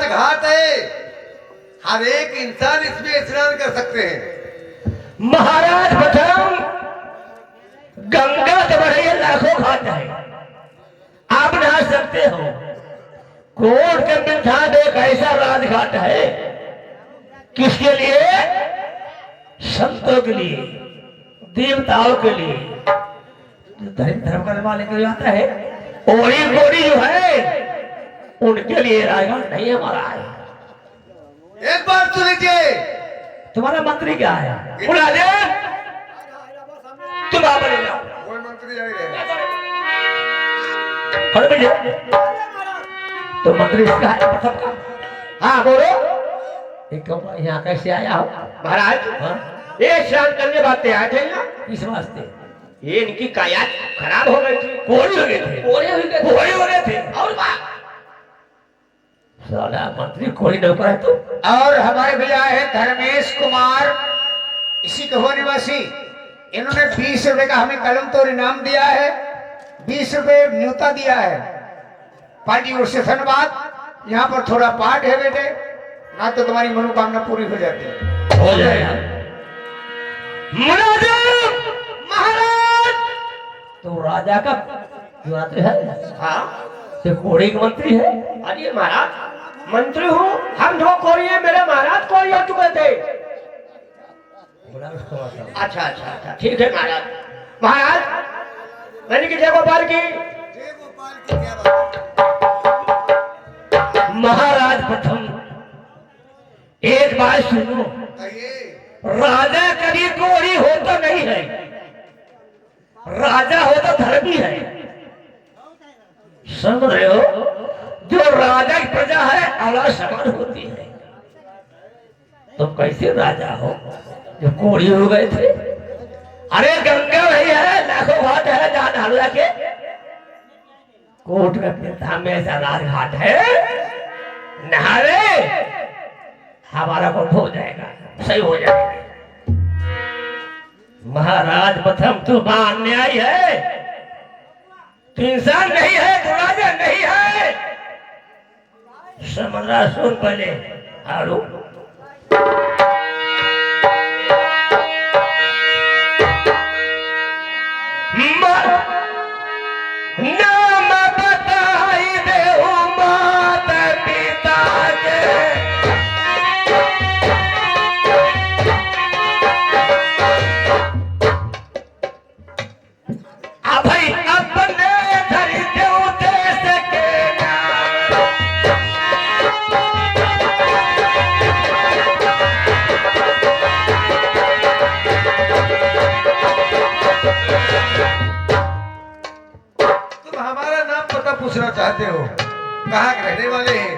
राजघाट है, हर एक इंसान इसमें स्नान कर सकते हैं। महाराज प्रथम गंगा से बढ़िया लाखों घाट है, आप नहा सकते हो। कोट के बिंधान एक ऐसा राजघाट है, किसके लिए? संतों के लिए, देवताओं के लिए, धर्म करने वाले के लिए आता है। ओड़ी गोड़ी जो है उनके लिए राजघाट नहीं है महाराज। एक बार सुन लीजिए, तुम्हारा मंत्री क्या है? बुला दे, तुम आप बने जाओ। कोई मंत्री आई रहे। खड़े बैठिए। तो मंत्री इसका है प्रथम का। हाँ बोलो, यहाँ कैसे आया हो महाराज? हाँ? ये स्नान करने बातें आए थे यहाँ। किस वास्ते? ये इनकी काया खराब हो गई थी, कोड़े हो गए थे, कोड़े हो गए थे। और साला मंत्री कोई नौकर है तो। और हमारे भैया है धर्मेश कुमार, इसी के हो निवासी। इन्होंने 20 रुपए का हमें कलम तो इनाम दिया है, 20 रुपए न्योता दिया है। पार्टी ओर से धन्यवाद। यहाँ पर थोड़ा पाठ है बेटे, ना तो तुम्हारी मनोकामना पूरी हो जाती है। हो जाएगा महाराज। तो राजा का जो राजा है, हाँ तो कोड़ी का मंत्री है। अरे महाराज, मंत्री हूँ हम दो कोरिए, मेरे महाराज कोरी हो चुके थे। अच्छा अच्छा अच्छा, ठीक है महाराज। महाराज मैंने की जय गोपाल की। महाराज प्रथम एक बात सुनो, राजा कभी कोड़ी होता नहीं है, राजा होता धर्मी है। समझ रहे हो? जो राजा की प्रजा है औलाद समान होती है। तो कैसे राजा हो जो कोड़ी हो गए थे? अरे गंगा वही है, लाखों घाट है, जहां नहा के कोट में पिता में ऐसा राजघाट है, नहावे हमारा को हो जाएगा, सही हो जाएगा। महाराज प्रथम तू अन्याय है, तू इंसान नहीं है, तू राजा नहीं है। समझा? सुन पहले आड़ू नाम बताई दे माता पिता के, अभय अपने धरि देव देश के नाम। तुम हमारा नाम पता पूछना चाहते हो? कहाँ के रहने वाले हैं?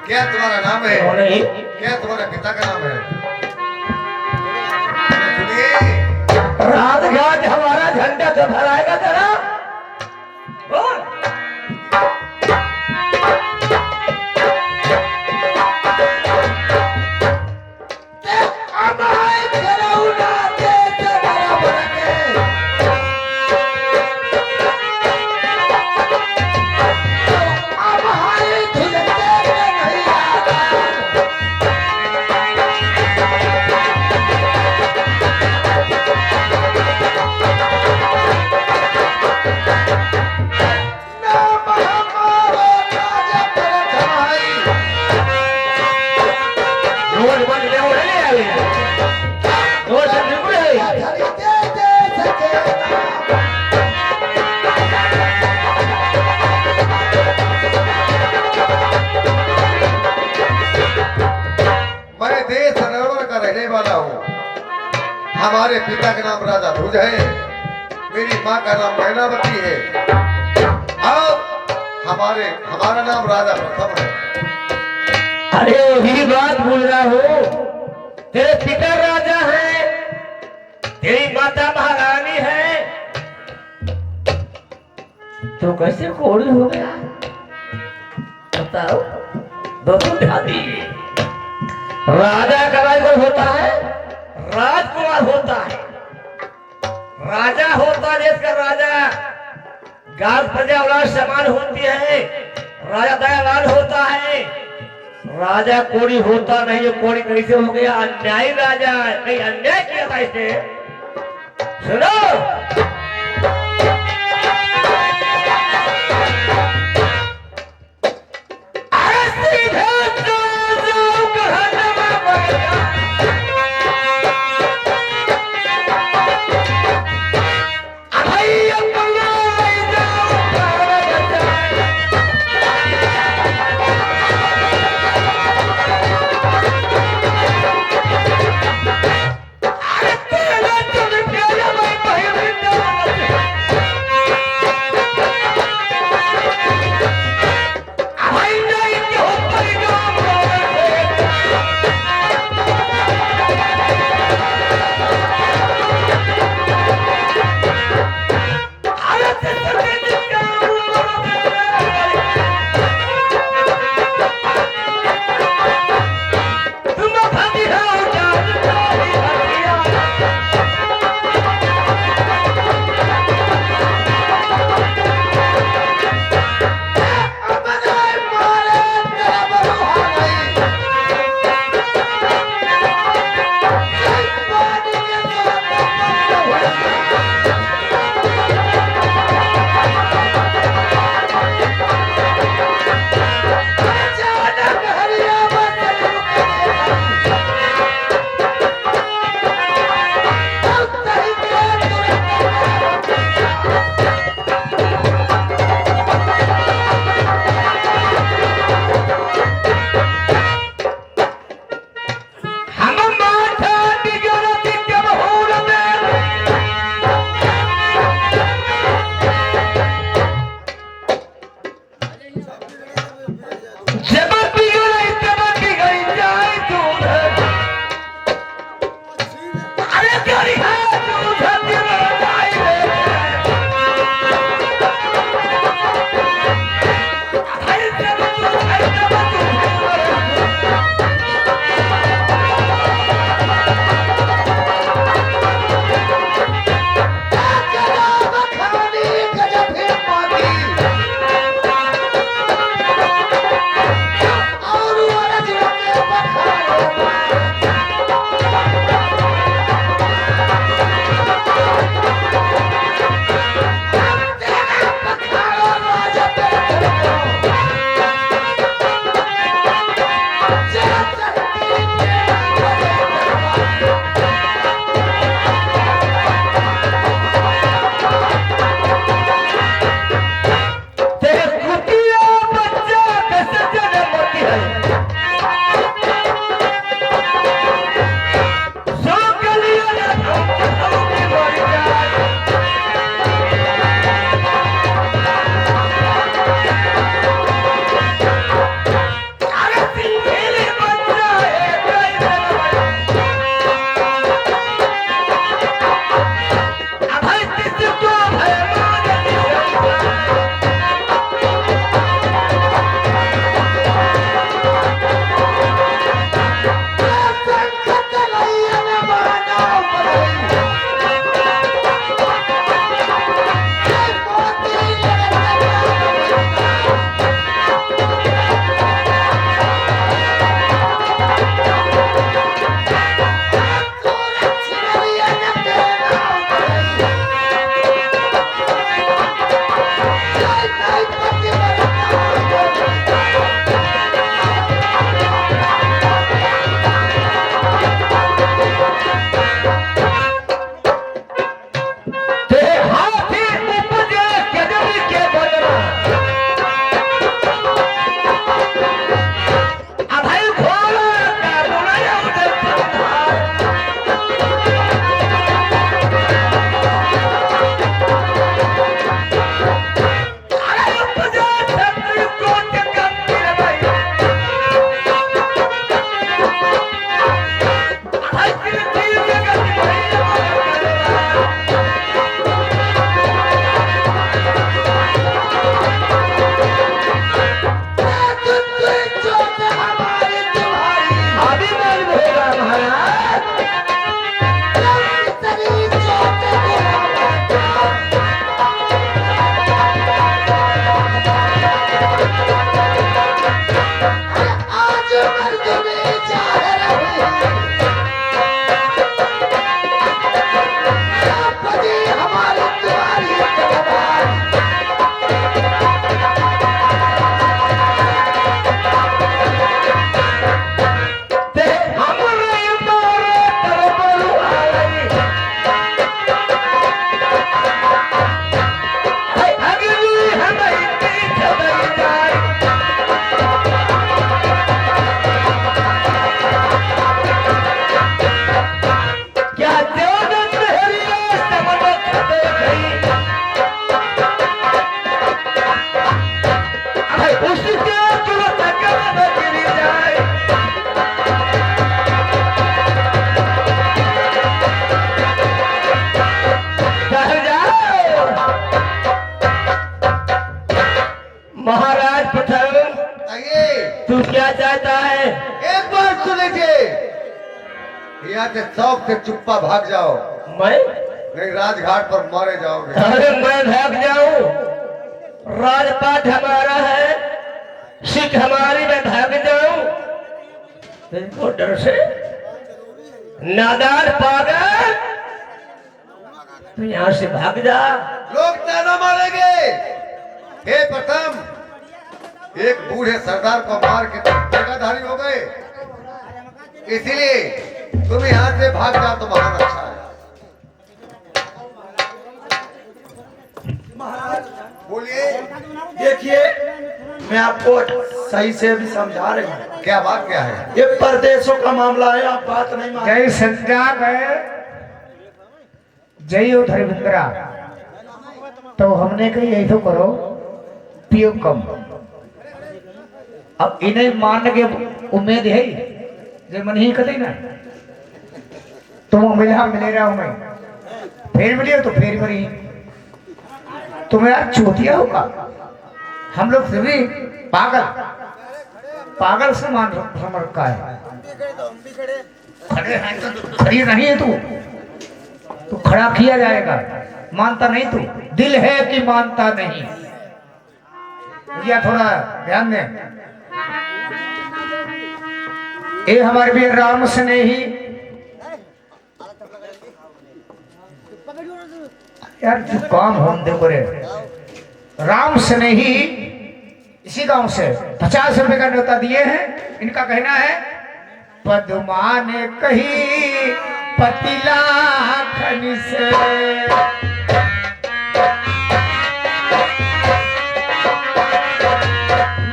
क्या तुम्हारा नाम है? नहीं, क्या तुम्हारे पिता का नाम है? सुनिए, राजघाट हमारा झंडा तो फहराएगा जरा। बोल। मैं देश सरोवर का रहने वाला हूँ। हमारे पिता का नाम राजा ध्रुज है, मेरी माँ का नाम मैनावती है, और हमारा नाम राजा प्रथम है। अरे वही बात बोल रहा हो, तेरे पिता राजा है, तेरी माता महारानी है, तो कैसे कोड़ी हो गया? बताओ। दोनों ध्यानी राजा का राजकुमार होता है, राजकुमार होता है, राजा होता है देश का राजा, गांव प्रजा औलाद समान होती है, राजा दयावान होता है, राजा कोड़ी होता नहीं है, कोड़ी कैसे हो गया? अन्यायी राजा है, कहीं अन्याय किया था इसे। सुनो, जाता है। एक बार सुन लीजिए, यहाँ से शौक से चुप्पा भाग जाओ, मैं नहीं राजघाट पर मारे जाओगे। अरे मैं भाग जाऊं, राजपाट हमारा है, सिख हमारी, मैं भाग जाऊं तुमको डर से? नादान पागल, तू यहाँ से भाग जा। लोग ताना मारेंगे। हे प्रथम, एक बूढ़े सरदार को मार के तुम ठेकाधारी हो गए, इसीलिए तुम यहाँ से भाग जा तो महान अच्छा है। बोलिए। देखिए, मैं आपको सही से भी समझा रही हूँ। क्या बात क्या है? ये परदेशों का मामला है, आप बात नहीं मान। जय संजाब है, जय हो धर्मेंद्रा। तो हमने कही यही तो करो, पियो कम। अब इन्हें मान के उम्मीद है जे मन ही कते ना तुम मिला मिले रहा हूं मैं, फिर मिलियो तो फिर मरी। तुम्हें यार चोटिया होगा, हम लोग सभी पागल पागल समान समझ रखा है। खड़ी नहीं है तू खड़ा किया जाएगा, मानता नहीं तू, दिल है कि मानता नहीं। भैया थोड़ा ध्यान दें। ये हमारे भी राम स्नेही, यार जो काम होने दे बोले, राम स्नेही इसी गांव से 50 रुपए का न्योता दिए हैं। इनका कहना है, पद्मा ने कही पतिला खनि से,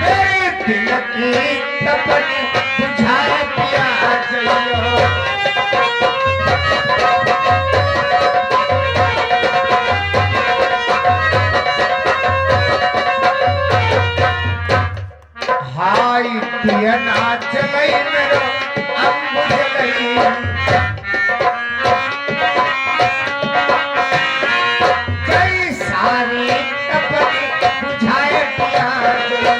मेरे दिल की तपनी बुझाए पिया जइयो। हाय पिया नाच लई मेरो अम्बुज लई, कई सारी तपनी बुझाए पिया जइयो।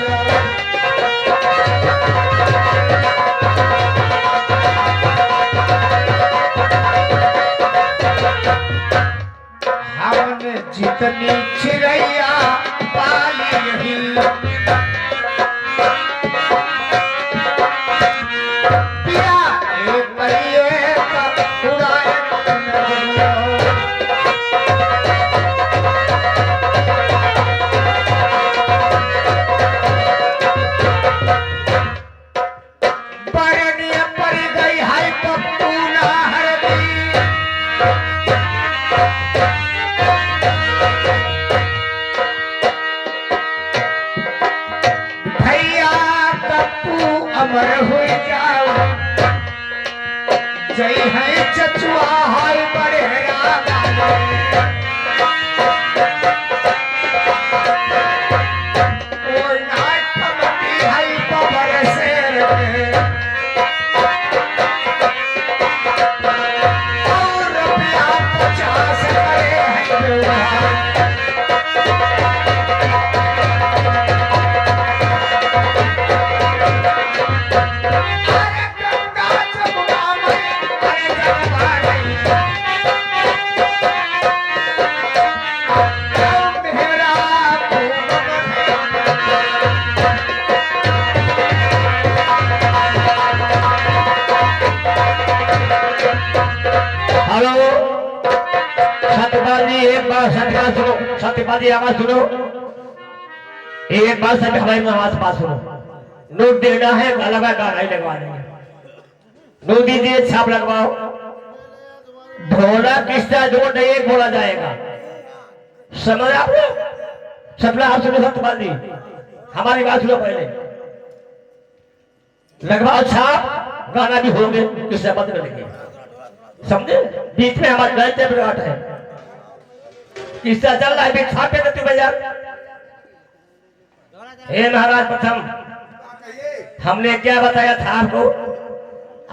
हमने जितनी चिड़ैया पाली रही, पिया एक परिये का उड़ाए नजरियो। परनिया पर गई हाय पप्पू ना हरदी, भैया पप्पू अमर हो जाओ, जय है चचुआ हाय बड़े रागा। कोई नाट कमती हाय बबर शेर में, और रुपया 50 करे है व्यवहार। अरे गंगा जमुना में, अरे जमुना नहीं, मेरा हेलो सत्यपाल जी, एक बार सत्यपाल सुनो, सत्यपाल जी आवाज सुनो, एक बार सत्य हमारी आवाज पास सुनो। नोट देना है, लगा गाना ही लगवा देंगे। नोट दीजिए, छाप लगवाओ। ढोला किस्ता जो नहीं बोला जाएगा, समझ आप लोग? सबला आप सुनो, सत्यपाल जी हमारी बात सुनो, पहले लगवाओ छाप, गाना भी होंगे, किस्सा बंद करेंगे, समझे? बीच में हमारे गलते बिगाट है, किस्सा चल रहा है, भी छापे देते बाजार। हे महाराज प्रथम, हमने क्या बताया था आपको?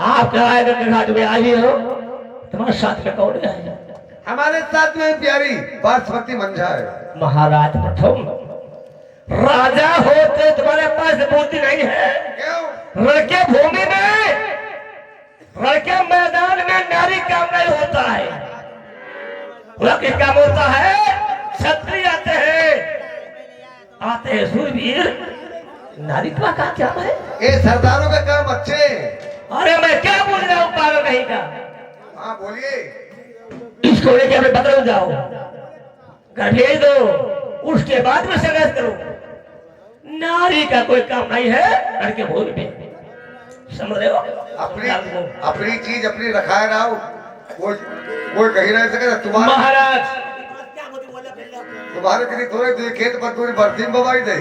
आप कहा घाट में आई हो, तुम्हारे साथ में कौन है? हमारे साथ में प्यारी बासमती मंझा है। महाराज प्रथम, राजा होते तुम्हारे पास बुद्धि नहीं है। क्यों? लड़के भूमि में, लड़के मैदान में नारी काम नहीं होता है। लड़के काम होता है, क्षत्रिय आते हैं सूरवीर, नारी का क्या है? ये सरदारों का काम अच्छे हैं। अरे मैं क्या बोल रहा हूँ पागल कहीं का। हाँ बोलिए। इसको लेके हमें बदल जाओ, घर भेज दो, उसके बाद में संघर्ष करो। नारी का कोई काम नहीं है लड़के भूमि में, समझ रहे हो? अपनी चीज अपनी रखाए रहो, कोई कहीं नहीं सके। तुम्हारे महाराज तुम्हारे के थोड़े दूर खेत पर पूरी बर्तीम बवाई दे,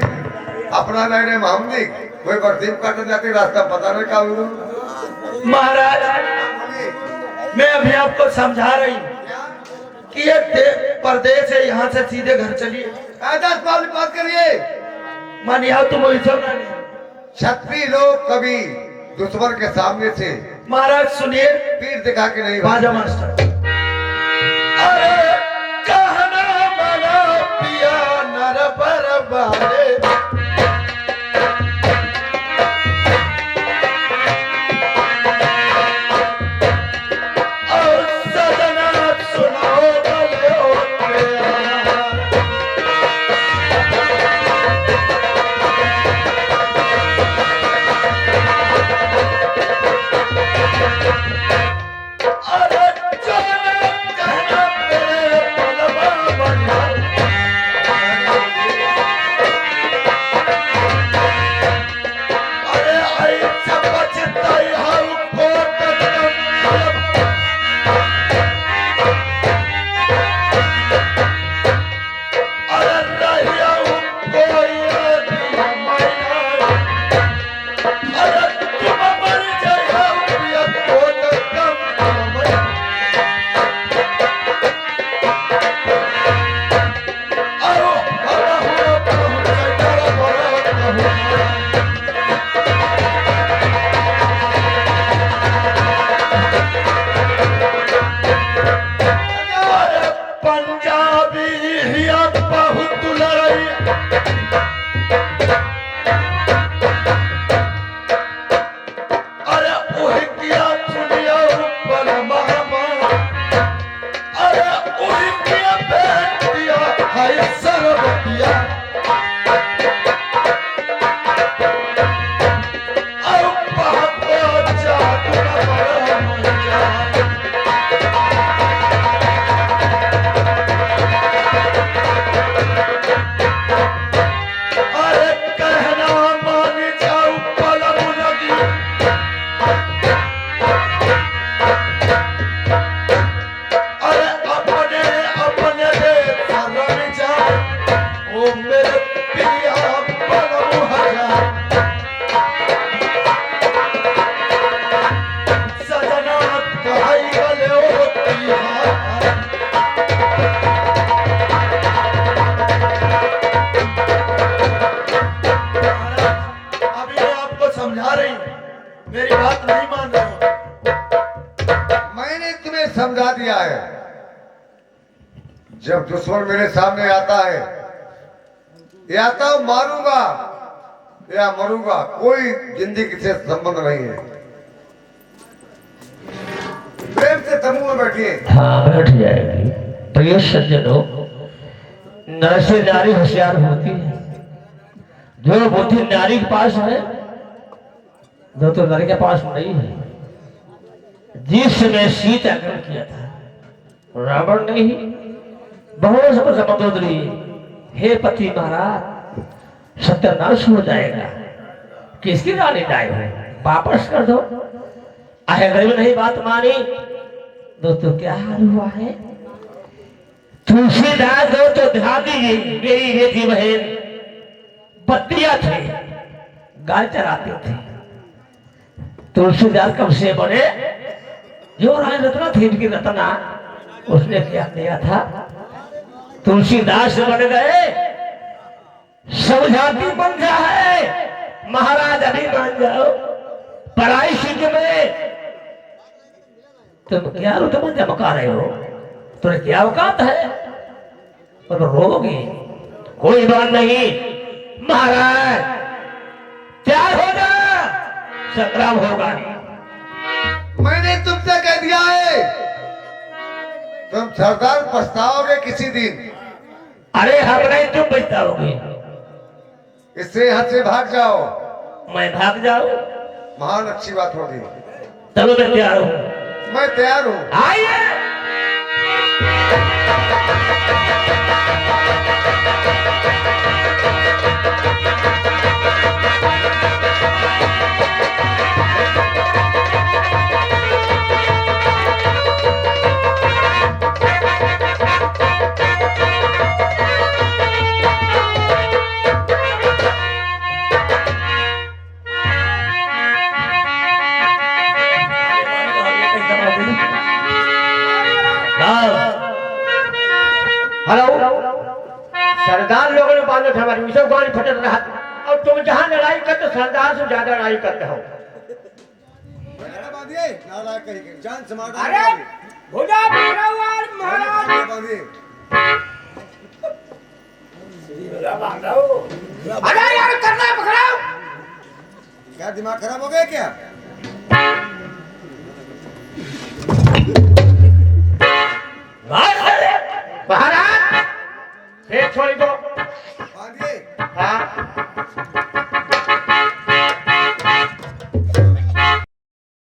अपना नहीं मामदी कोई बर्तीम काटने जाती रास्ता पता नहीं का हुआ। महाराज मैं अभी आपको समझा रही हूँ कि ये परदेश है, यहाँ से सीधे घर चलिए। 10 बात करिए। मानिए आओ तुम वही सब। क्षत्रिय लोग कभी दुश्मन के सामने से महाराज सुनिए, पीठ दिखा के नहीं बाजा मास्टर। अरे कहना मना पिया नर बरबारे, और सजना सुनो गले होते। अरे चले कहना मेरे पलवा बना, अरे आई सब बचताई हर कोट कम। अरे रहिया कोई मैना, अरे तुम मर जाइए कोट कम। आओ हरा हुआ पहुंच जरा बड़ा अरे पंजाबी हिया बहुत लड़ाई, अरे ओह किया सुनिया बल महामा, अरे ओह किया बैठ दिया हाय सरबतिया। आओ पापा जादू का बड़ा मंजा, अरे कहना मान जाओ पलम लगी, अरे अपने अपने शरण जाओ, ओ मेरे पिया पलम हजा। सजना कहाई गले होती है, अभी मैं आपको समझा रही हूँ, मेरी बात नहीं मान रहे हो। मैंने तुम्हें समझा दिया है, जब दुश्मन मेरे सामने आता है या तो मारूंगा या मरूंगा, कोई जिंदगी से संबंध नहीं है। प्रेम से तंबू में बैठिए। हाँ बैठ जाएगी। प्रिय सज्जनों, नर से नारी होशियार होती है। जो बुद्धि नारी के पास है जो तो नर के पास नहीं है। जिसने सीता ग्रहण किया था रावण नहीं, बहुत समुद्री, हे पति महाराज सत्यानाश हो जाएगा, किसकी रानी लाए हो, वापस कर दो। आए गरीब नहीं बात मानी। दोस्तों क्या हाल हुआ है? तुलसीदास हो तो ध्यान दीजिए, मेरी बेटी बहन बत्तियां थे, गाय चराते थे। तुलसीदास कब से बने? जो राय रत्ना थी इनकी रत्ना, उसने क्या किया था? तुलसीदास बन गए। समझाती बंधा है महाराज, अभी मान जाओ। पढ़ाई सीख में तुम क्या रुतबा चमका रहे हो? तुम्हें क्या औकात है? और रोगे, कोई बात नहीं। महाराज तैयार हो जा, संग्राम होगा। मैंने तुमसे कह दिया है तुम सरदार पछताओगे किसी दिन। अरे हम नहीं, तुम पछताओगे। इससे यहाँ से भाग जाओ। मैं भाग जाऊं? महान अच्छी बात होगी। चलो मैं तैयार हूं। मैं तैयार हूँ। आइए। हेलो, सरदार लोगों ने बांधो था हमारी सब गाड़ी फटक रहा, और तुम जहाँ लड़ाई करते सरदार से ज्यादा लड़ाई करते हो। अरे भुजा महाराज, अरे यार करना पकड़ाओ। क्या दिमाग खराब हो गया क्या? महाराज फिर छोड़ दो। बांधिए। हाँ